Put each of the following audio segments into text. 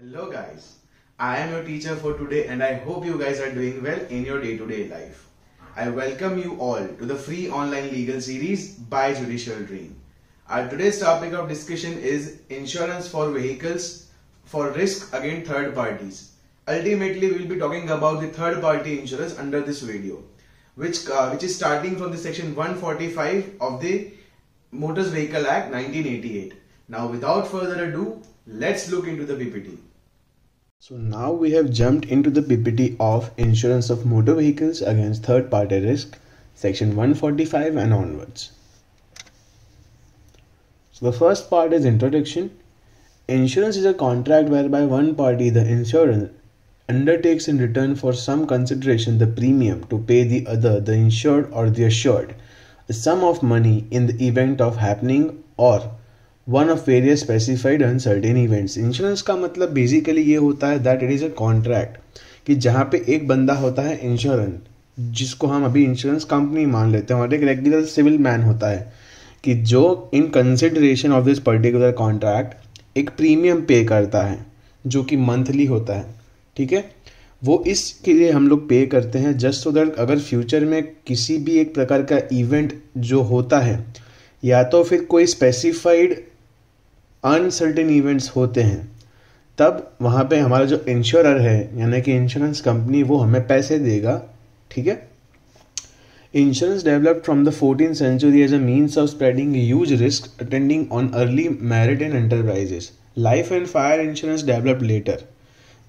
Hello guys, I am your teacher for today and I hope you guys are doing well in your day-to-day life. I welcome you all to the free online legal series by Judicial Dream. Our today's topic of discussion is insurance for vehicles for risk against third parties. Ultimately, we will be talking about the third party insurance under this video, which is starting from the section 145 of the Motor Vehicle Act 1988. Now without further ado, let's look into the PPT. So now we have jumped into the PPT of Insurance of Motor Vehicles Against Third Party Risk, section 145 and onwards. So the first part is introduction. Insurance is a contract whereby one party, the insurer, undertakes in return for some consideration the premium to pay the other, the insured or the assured, a sum of money in the event of happening or one of various specified uncertain events. Insurance का मतलब basically ये होता है that it is a contract कि जहाँ पे एक बंदा होता है इंश्योरेंस, जिसको हम अभी इंश्योरेंस कंपनी मान लेते हैं, और एक रेगुलर सिविल मैन होता है कि जो in consideration of this particular contract एक प्रीमियम पे करता है जो कि मंथली होता है. ठीक है, वो इसके लिए हम लोग पे करते हैं जस्ट सो दैट अगर फ्यूचर में किसी भी एक प्रकार का इवेंट जो होता है या तो फिर कोई स्पेसिफाइड अनसर्टेन इवेंट्स होते हैं, तब वहाँ पे हमारा जो इंश्योरर है यानी कि इंश्योरेंस कंपनी वो हमें पैसे देगा. ठीक है, insurance developed from the 14th century as a means of spreading huge risk attending on early married and enterprises. Life and fire insurance developed later.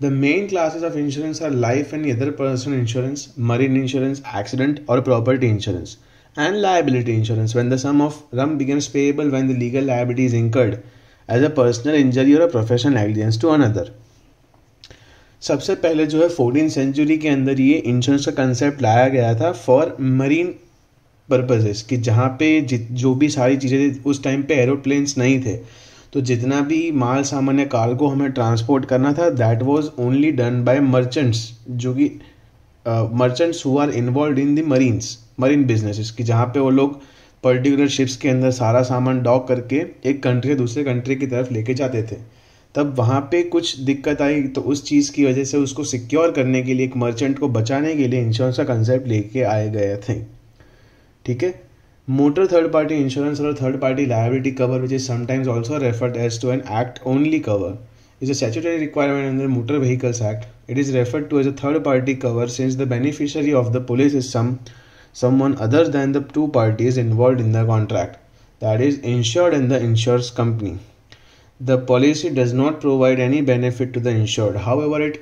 The main classes of insurance are life and other personal insurance, marine insurance, accident or property insurance, and liability insurance when the sum of sum becomes payable when the legal liability is incurred as a personal injury or a professional negligence to another. सबसे पहले जो है 14th century के अंदर ये insurance का concept लाया गया था फॉर मरीन पर्पजेस, कि जहाँ पे जो भी सारी चीज़ें उस टाइम पे एरोप्लेन्स नहीं थे, तो जितना भी माल सामान या कार्गो हमें ट्रांसपोर्ट करना था that was only done by merchants, जो कि merchants who are involved in the marine businesses, कि जहाँ पे वो लोग पर्टिकुलर शिप्स के अंदर सारा सामान डॉक करके एक कंट्री से दूसरे कंट्री की तरफ लेके जाते थे. तब वहाँ पे कुछ दिक्कत आई, तो उस चीज़ की वजह से उसको सिक्योर करने के लिए, एक मर्चेंट को बचाने के लिए इंश्योरेंस का कंसेप्ट लेके आए गए थे. ठीक है, मोटर थर्ड पार्टी इंश्योरेंस और third party liability cover, which is sometimes also referred as to an act only cover, is a statutory requirement under Motor Vehicles Act. It is referred to as a third party cover since the beneficiary of the policy is someone other than the two parties involved in the contract, that is insured and the insurance company. The policy does not provide any benefit to the insured. However,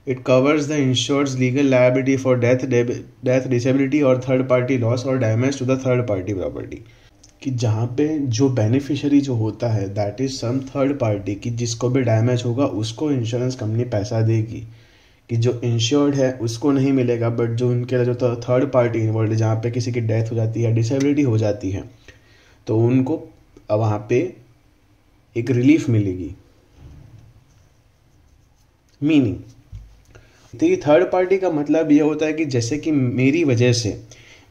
it covers the insured's legal liability for death, disability or third party loss or damage to the third party property. कि जहाँ पे जो beneficiary जो होता है that is some third party, कि जिसको भी डैमेज होगा उसको इंश्योरेंस कंपनी पैसा देगी, कि जो इंश्योर्ड है उसको नहीं मिलेगा, बट जो उनके जो थर्ड पार्टी इन्वॉल्व है, जहाँ पे किसी की डेथ हो जाती है, डिसेबिलिटी हो जाती है, तो उनको वहाँ पे एक रिलीफ मिलेगी. मीनिंग, तो ये थर्ड पार्टी का मतलब ये होता है कि जैसे कि मेरी वजह से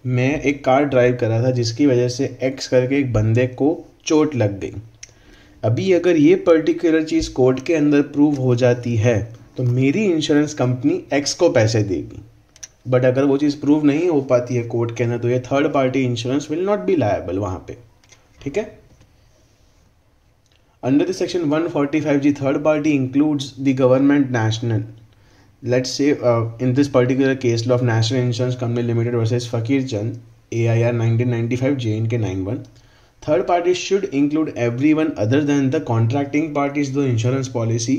मैं एक कार ड्राइव कर रहा था जिसकी वजह से एक्स करके एक बंदे को चोट लग गई. अभी अगर ये पर्टिकुलर चीज़ कोर्ट के अंदर प्रूव हो जाती है तो मेरी इंश्योरेंस कंपनी एक्स को पैसे देगी, बट अगर वो चीज़ प्रूव नहीं हो पाती है कोर्ट के अंदर तो ये third party insurance will not be liable वहाँ पे. ठीक है, under the section 145 G third party includes the government national. Let's say in this particular case law of National Insurance Company Limited versus Fakir Chand, AIR 1995 JNK 91, third parties should include everyone other than the contracting parties to the insurance policy,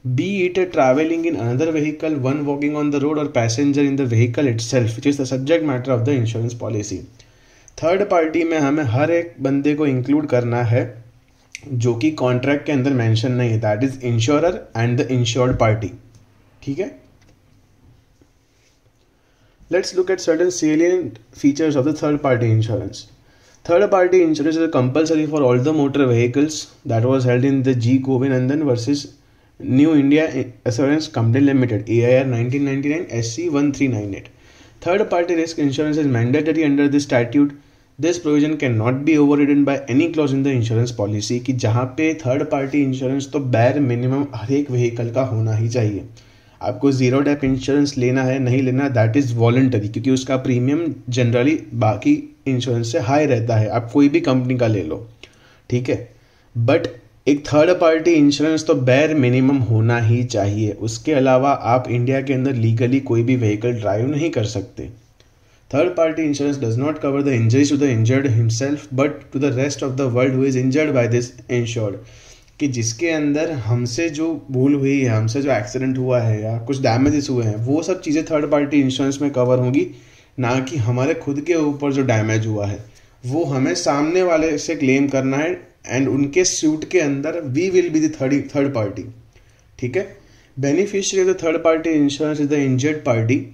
be it a traveling in another vehicle, one walking on the road or passenger in the vehicle itself, which is the subject matter of the insurance policy. Third party में हमें हर एक बंदे को include करना है जो कि contract के अंदर मेंशन नहीं है, that is insurer and the insured party. ठीक है, let's look at certain salient features of the third party insurance. Third party insurance is compulsory for all the motor vehicles. That was held in the G. Govindarajan versus New India Assurance Company Limited, AIR 1999 SC 1398. Third party risk insurance is mandatory under this statute this provision can not be overridden by any clause in the insurance policy, कि जहाँ पे third party insurance तो बैर minimum हर एक vehicle का होना ही चाहिए। आपको जीरो डेप इंश्योरेंस लेना है नहीं लेना, दैट इज़ वॉलंटरी, क्योंकि उसका प्रीमियम जनरली बाकी इंश्योरेंस से हाई रहता है, आप कोई भी कंपनी का ले लो, ठीक है। बट एक थर्ड पार्टी इंश्योरेंस तो बैर मिनिमम होना ही चाहिए। उसके अलावा आप इंडिया के अंदर लीगली कोई भी व्हीकल ड्राइव नहीं कर सकते। Third party insurance does not cover the injuries to the injured himself but to the rest of the world who is injured by this insured, कि जिसके अंदर हमसे जो भूल हुई है, हमसे जो एक्सीडेंट हुआ है या कुछ डैमेजेस हुए हैं, वो सब चीज़ें थर्ड पार्टी इंश्योरेंस में कवर होंगी, ना कि हमारे खुद के ऊपर जो डैमेज हुआ है वो हमें सामने वाले से क्लेम करना है, एंड उनके सूट के अंदर we will be the third party, ठीक है। Beneficiary of the third party insurance is the injured party.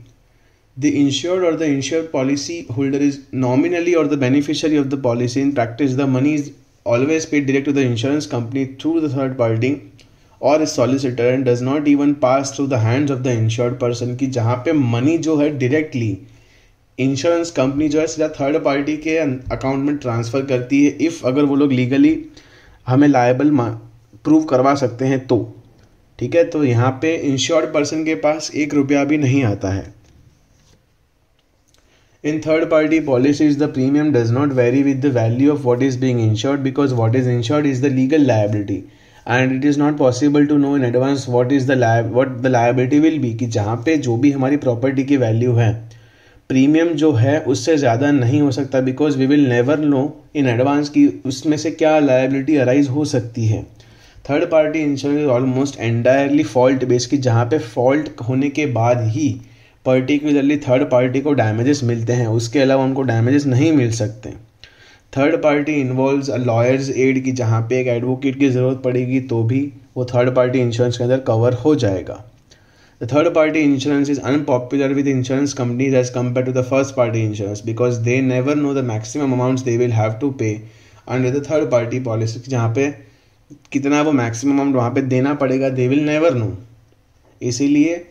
The insured or the insured policy holder is nominally or the beneficiary of the policy. In practice, the money is always paid direct to the insurance company through the third party or a solicitor and does not even pass through the hands of the insured person, कि जहाँ पे money जो है directly insurance company जो है सीधा third party के account में ट्रांसफ़र करती है, इफ़ अगर वो लोग लीगली हमें लायबल प्रूव करवा सकते हैं तो, ठीक है। तो यहाँ पे इंश्योर्ड पर्सन के पास 1 रुपया भी नहीं आता है। In third-party policies, the premium does not vary with the value of what is being insured because what is insured is the legal liability, and it is not possible to know in advance what the liability will be, कि जहाँ पे जो भी हमारी property की value है, premium जो है उससे ज़्यादा नहीं हो सकता, because we will never know in advance कि उसमें से क्या लायबिलिटी अराइज हो सकती है। Third party insurance almost entirely fault based, कि जहाँ पे फॉल्ट होने के बाद ही पर्टिकुलरली थर्ड पार्टी को डैमेजेस मिलते हैं, उसके अलावा उनको डैमेजेस नहीं मिल सकते। Third party involves a lawyer's aid, की जहाँ पे एक एडवोकेट की ज़रूरत पड़ेगी तो भी वो थर्ड पार्टी इंश्योरेंस के अंदर कवर हो जाएगा। The third party insurance is unpopular with insurance companies as compare to the first party insurance because they never know the maximum amounts they will have to pay under the third party policy, जहाँ पे कितना वो maximum amount वहाँ पे देना पड़ेगा, they will never no. इसीलिए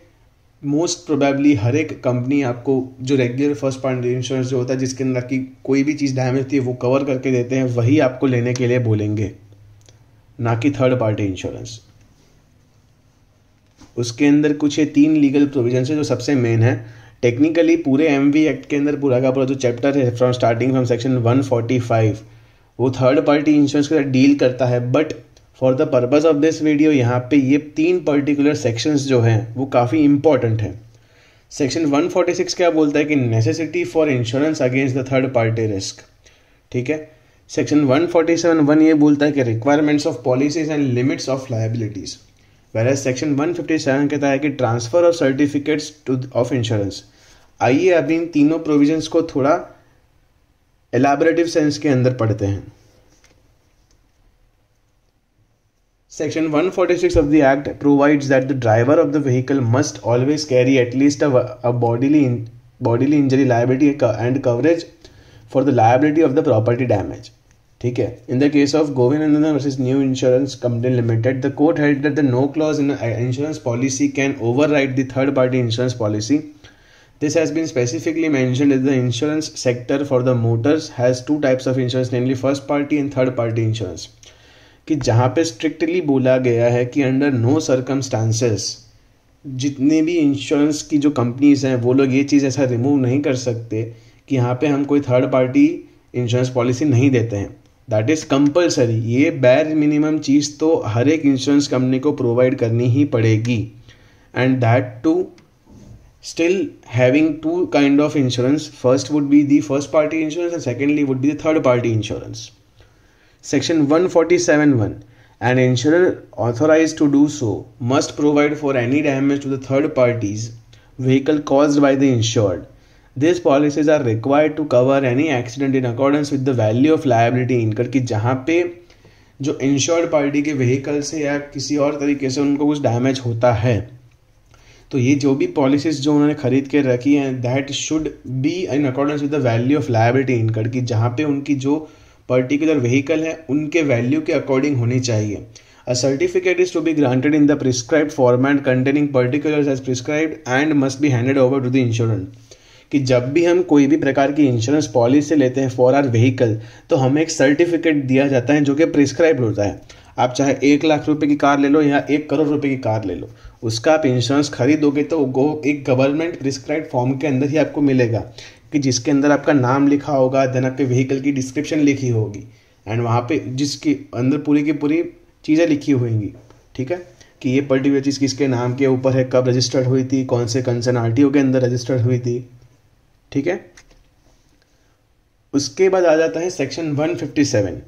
most probably हर एक कंपनी आपको जो रेगुलर फर्स्ट पार्टी इंश्योरेंस जो होता है, जिसके अंदर की कोई भी चीज़ डैमेज थी वो कवर करके देते हैं, वही आपको लेने के लिए बोलेंगे, ना कि थर्ड पार्टी इंश्योरेंस। उसके अंदर कुछ ये 3 लीगल प्रोविजन है जो सबसे मेन है। टेक्निकली पूरे एमवी एक्ट के अंदर पूरा का पूरा जो चैप्टर है फ्रॉम स्टार्टिंग फ्रॉम सेक्शन 145 वो थर्ड पार्टी इंश्योरेंस के साथ डील करता है, but for the purpose of this video यहाँ पे ये 3 पर्टिकुलर सेक्शंस जो हैं वो काफ़ी इंपॉर्टेंट हैं। सेक्शन 146 क्या बोलता है कि necessity for insurance against the third party risk, ठीक है। सेक्शन 147(1) ये बोलता है कि requirements of policies and limits of liabilities, where section 157 कहता है कि transfer of certificates of insurance. आइए अभी इन तीनों प्रोविजंस को थोड़ा एलैबोरेटिव सेंस के अंदर पढ़ते हैं। Section 146 of the Act provides that the driver of the vehicle must always carry at least a bodily injury liability and coverage for the liability of the property damage. ठीक है। In the case of Govinandan versus New Insurance Company Limited, the court held that the no clause in an insurance policy can override the third party insurance policy. This has been specifically mentioned as the insurance sector for the motors has 2 types of insurance, namely first party and third party insurance. कि जहाँ पे strictly बोला गया है कि under no circumstances जितने भी insurance की जो कंपनीज हैं वो लोग ये चीज़ ऐसा रिमूव नहीं कर सकते कि यहाँ पे हम कोई थर्ड पार्टी इंश्योरेंस पॉलिसी नहीं देते हैं। दैट इज़ कंपलसरी, ये बैर मिनिमम चीज़ तो हर एक इंश्योरेंस कंपनी को प्रोवाइड करनी ही पड़ेगी, and that too still having 2 kind of insurance. First would be the first party insurance and secondly would be the third party insurance. Section 147(1) An insurer authorized to do so must provide for any damage to the third party's vehicle caused by the insured. These policies are required to cover any accident in accordance with the value of liability incurred, कि जहाँ पे जो insured party के vehicle से या किसी और तरीके से उनको कुछ डैमेज होता है, तो ये जो भी पॉलिसीज जो उन्होंने खरीद के रखी हैं that should be in accordance with the value of liability incurred, कि जहाँ पे उनकी जो पर्टिकुलर व्हीकल है उनके वैल्यू के अकॉर्डिंग होनी चाहिए। A certificate is to be granted in the prescribed format containing particulars as prescribed and must be handed over to the insurance, कि जब भी हम कोई भी प्रकार की इंश्योरेंस पॉलिसी लेते हैं फॉर आर व्हीकल, तो हमें एक सर्टिफिकेट दिया जाता है जो कि प्रिस्क्राइब होता है। आप चाहे 1 लाख रुपए की कार ले लो या 1 करोड़ रुपए की कार ले लो, उसका आप इंश्योरेंस खरीदोगे तो वो एक गवर्नमेंट प्रिस्क्राइब फॉर्म के अंदर ही आपको मिलेगा, कि जिसके अंदर आपका नाम लिखा होगा, देन आपके व्हीकल की डिस्क्रिप्शन लिखी होगी, एंड वहाँ पे जिसके अंदर पूरी की पूरी चीज़ें लिखी होंगी, ठीक है, कि ये पर्टिकुलर चीज़ किसके नाम के ऊपर है, कब रजिस्टर्ड हुई थी, कौन से कंसर्न आरटीओ के अंदर रजिस्टर्ड हुई थी, ठीक है। उसके बाद आ जाता है section 157।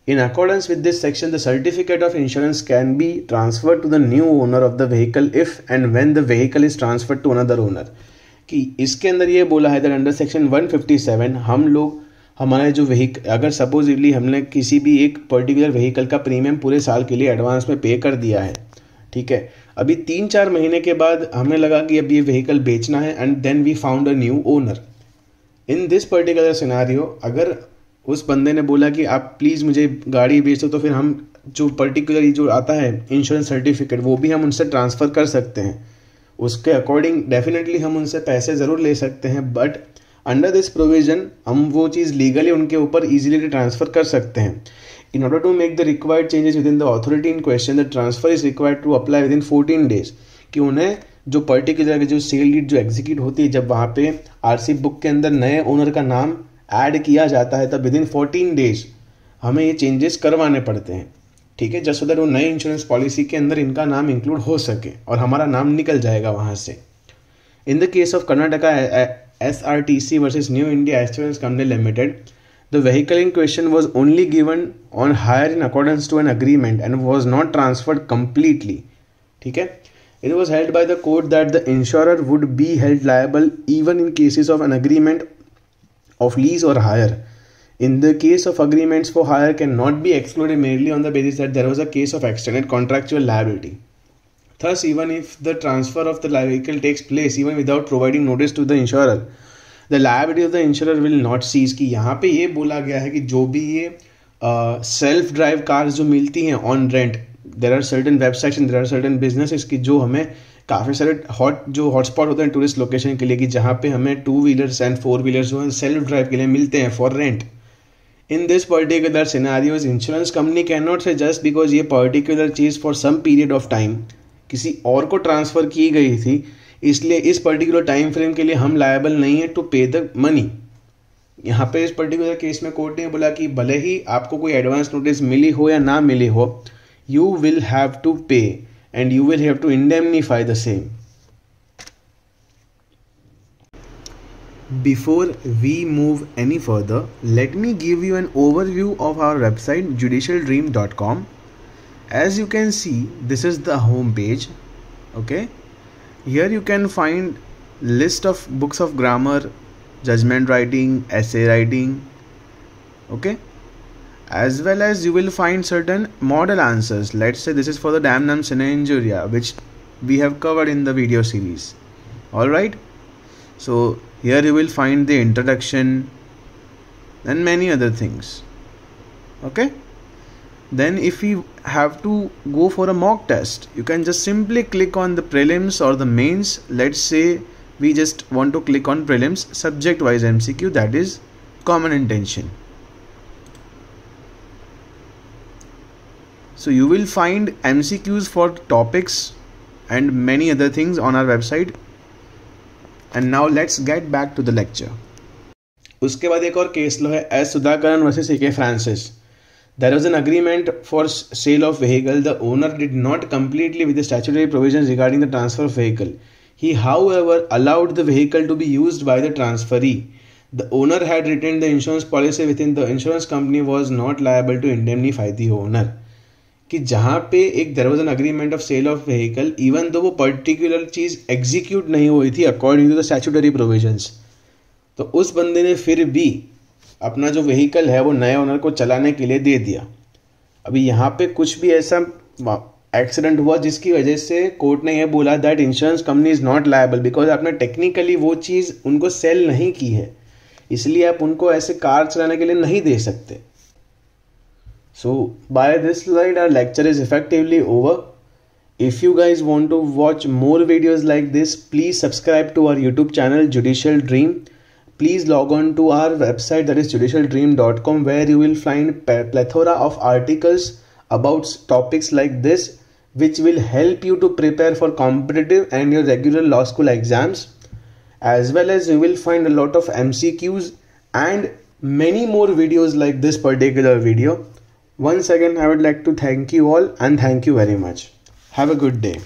In accordance with this section the certificate of insurance can be transferred to the new owner of the vehicle if and when the vehicle is transferred to another owner. कि इसके अंदर ये बोला है दैट अंडर सेक्शन 157 हम लोग हमारे जो व्हीकल, अगर सपोजिवली हमने किसी भी एक पर्टिकुलर व्हीकल का प्रीमियम पूरे साल के लिए एडवांस में पे कर दिया है, ठीक है, अभी 3-4 महीने के बाद हमें लगा कि अब ये व्हीकल बेचना है and then we found a new owner. In this particular scenario अगर उस बंदे ने बोला कि आप प्लीज़ मुझे गाड़ी बेच दो, तो फिर हम जो पर्टिकुलर जो आता है इंश्योरेंस सर्टिफिकेट वो भी हम उनसे ट्रांसफ़र कर सकते हैं। उसके अकॉर्डिंग डेफिनेटली हम उनसे पैसे ज़रूर ले सकते हैं, बट अंडर दिस प्रोविज़न हम वो चीज़ लीगली उनके ऊपर ईजिली ट्रांसफ़र कर सकते हैं। In order to make the required changes within the authority in question, the transfer is required to apply within 14 days। कि उन्हें जो पर्टिकुलर जो सेल डीड जो एग्जीक्यूट होती है, जब वहाँ पे आरसी बुक के अंदर नए ओनर का नाम ऐड किया जाता है, तब विदिन 14 डेज हमें ये चेंजेस करवाने पड़ते हैं, ठीक है, जस्ट सो दैट वो नई इंश्योरेंस पॉलिसी के अंदर इनका नाम इंक्लूड हो सके और हमारा नाम निकल जाएगा वहाँ से। In the case of Karnataka SRTC versus new India assurance company limited, the vehicle in question was only given on hire in accordance to an agreement and was not transferred completely, ठीक है। It was held by the court that the insurer would be held liable even in cases of an agreement of lease or hire. In the case of agreements for hire cannot be excluded merely on the basis that there was a case of extended contractual liability. Thus, even if the transfer of the vehicle takes place even without providing notice to the insurer, the liability of the insurer will not cease। कि यहाँ पे ये बोला गया है कि जो भी ये सेल्फ ड्राइव कार्स जो मिलती हैं on rent, there are certain websites and there are certain businesses की जो हमें काफ़ी सारे जो हॉटस्पॉट होते हैं टूरिस्ट लोकेशन के लिए, कि जहाँ पे हमें 2 व्हीलर्स एंड 4 व्हीलर्स जो है सेल्फ ड्राइव के लिए मिलते हैं for rent. In this particular scenarios insurance company can not say just because ये पर्टिकुलर चीज़ for some period of time किसी और को ट्रांसफ़र की गई थी, इसलिए इस पर्टिकुलर टाइम फ्रेम के लिए हम लायबल नहीं है टू पे द मनी। यहाँ पे इस पर्टिकुलर केस में कोर्ट ने बोला कि भले ही आपको कोई एडवांस नोटिस मिली हो या ना मिली हो, you will have to pay and you will have to indemnify the same. Before we move any further, let me give you an overview of our website judicialdream.com. As you can see, this is the home page. Okay, here you can find list of books of grammar, judgment writing, essay writing, okay, as well as you will find certain model answers. Let's say this is for the damnum sine injuria, which we have covered in the video series. All right, so here you will find the introduction and many other things. Okay, then if you have to go for a mock test, you can just simply click on the prelims or the mains. Let's say we just want to click on prelims subject wise MCQ, that is common intention. So you will find MCQs for topics and many other things on our website. And now let's get back to the lecture. उसके बाद एक और case लो है S Sudhakaran versus AK Francis. There was an agreement for sale of vehicle. The owner did not completely with the statutory provisions regarding the transfer of vehicle. He, however, allowed the vehicle to be used by the transferee. The owner had retained the insurance policy within the insurance company was not liable to indemnify the owner. कि जहाँ पे एक there was an agreement of sale of vehicle, even though वो particular चीज़ execute नहीं हुई थी according to the statutory provisions, तो उस बंदे ने फिर भी अपना जो व्हीकल है वो नए ओनर को चलाने के लिए दे दिया। अभी यहाँ पे कुछ भी ऐसा एक्सीडेंट हुआ जिसकी वजह से कोर्ट ने यह बोला that insurance company is not liable because आपने टेक्निकली वो चीज़ उनको सेल नहीं की है, इसलिए आप उनको ऐसे कार चलाने के लिए नहीं दे सकते। So by this slide our lecture is effectively over. If you guys want to watch more videos like this, please subscribe to our YouTube channel Judicial Dream. Please log on to our website, that is judicialdream.com, where you will find plethora of articles about topics like this, which will help you to prepare for competitive and your regular law school exams. As well as you will find a lot of MCQs and many more videos like this particular video. Once again, I would like to thank you all and thank you very much. Have a good day.